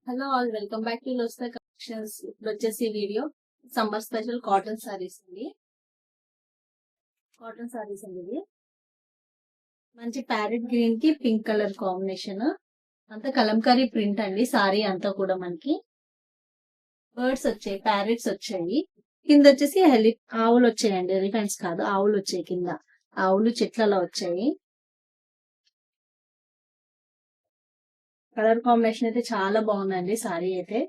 Hello all, welcome back to Losta collections. ఇప్పుడు వచ్చేసి video summer special cotton saris అండి. Cotton saris అండి ఇది. మంచి ప్యారెట్ గ్రీన్ కి పింక్ కలర్ కాంబినేషన్, అంతా కలంకారీ ప్రింట్ అండి. సారీ అంతా కూడా మనకి బర్డ్స్ వచ్చాయి, ప్యారెట్స్ వచ్చాయి. కింద వచ్చేసి ఆవులు వచ్చాయండి. ఎలిఫెంట్స్ కాదు, ఆవులు వచ్చాయి. కింద ఆవులు చెట్లలో వచ్చాయి. కలర్ కాంబినేషన్ అయితే చాలా బాగుందండి. సారీ అయితే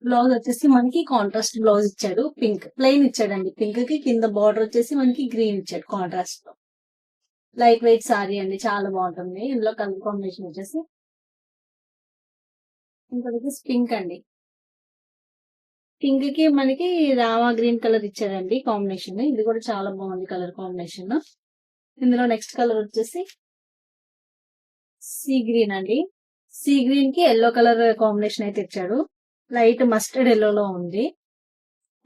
బ్లౌజ్ వచ్చేసి మనకి కాంట్రాస్ట్ బ్లౌజ్ ఇచ్చాడు. పింక్ ప్లెయిన్ ఇచ్చాడండి. పింక్ కి కింద బార్డర్ వచ్చేసి మనకి గ్రీన్ ఇచ్చాడు కాంట్రాస్ట్ లో. లైట్ వెయిట్ సారీ అండి, చాలా బాగుంటుంది. ఇందులో కలర్ కాంబినేషన్ వచ్చేసి ఇంకొకటి పింక్ అండి. పింక్ కి మనకి రామా గ్రీన్ కలర్ ఇచ్చాడండి కాంబినేషన్. ఇది కూడా చాలా బాగుంది కలర్ కాంబినేషన్. ఇందులో నెక్స్ట్ కలర్ వచ్చేసి సీ గ్రీన్ అండి. సీ గ్రీన్ కి ఎల్లో కలర్ కాంబినేషన్ అయితే ఇచ్చాడు. లైట్ మస్టర్డ్ ఎల్లోలో ఉంది.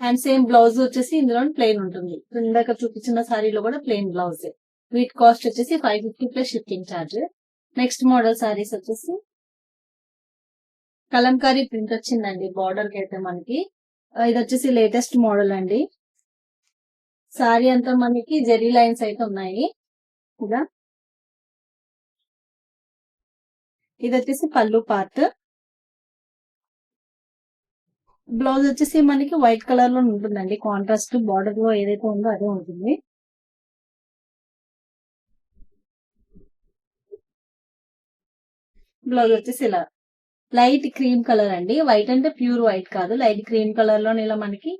అండ్ సేమ్ బ్లౌజ్ వచ్చేసి ఇందులో ప్లెయిన్ ఉంటుంది. ఇందాక చూపించిన సారీలో కూడా ప్లెయిన్ బ్లౌజ్. వీటి కాస్ట్ వచ్చేసి 550 plus shipping charge. Next model saris వచ్చేసి కలంకారీ ప్రింట్ వచ్చిందండి బార్డర్ కి అయితే మనకి. ఇది వచ్చేసి లేటెస్ట్ మోడల్ అండి. సారీ అంతా మనకి జెరీ లైన్స్ అయితే ఉన్నాయి. ఇలా ఇది వచ్చేసి పళ్ళు పార్ట్. బ్లౌజ్ వచ్చేసి మనకి వైట్ కలర్ లో ఉంటుందండి. కాంట్రాస్ట్ బార్డర్ లో ఏదైతే ఉందో అదే ఉంటుంది. బ్లౌజ్ వచ్చేసి ఇలా లైట్ క్రీమ్ కలర్ అండి. వైట్ అంటే ప్యూర్ వైట్ కాదు, లైట్ క్రీమ్ కలర్ లో ఇలా మనకి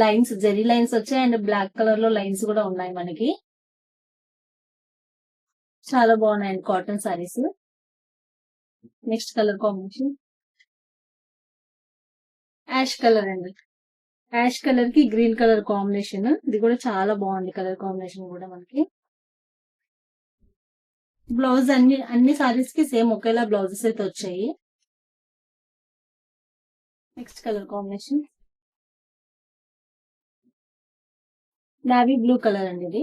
లైన్స్, జెరీ లైన్స్ వచ్చాయి. అండ్ బ్లాక్ కలర్ లో లైన్స్ కూడా ఉన్నాయి మనకి. చాలా బాగున్నాయండి cotton saris. Next colour combination ash colour అండి. యాష్ కలర్ కి గ్రీన్ కలర్ కాంబినేషన్. ఇది కూడా చాలా బాగుంది కలర్ కాంబినేషన్ కూడా మనకి. బ్లౌజ్ అన్ని సారీస్ కి సేమ్ ఒకేలా బ్లౌజెస్ అయితే వచ్చాయి. Next colour combination navy blue colour అండి. ఇది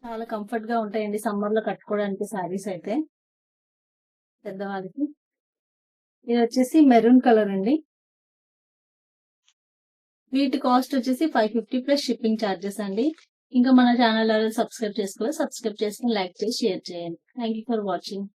చాలా కంఫర్ట్ గా ఉంటాయండి సమ్మర్ లో కట్టుకోవడానికి సారీస్ అయితే పెద్దవాళ్ళకి. ఇది వచ్చేసి మెరూన్ కలర్ అండి. వీటి కాస్ట్ వచ్చేసి 550 ప్లస్ షిప్పింగ్ ఛార్జెస్ అండి. ఇంకా మన ఛానల్ సబ్స్క్రైబ్ చేసుకోవాలి. సబ్స్క్రైబ్ చేసుకుని లైక్ చేసి షేర్ చేయండి. Thank you for watching.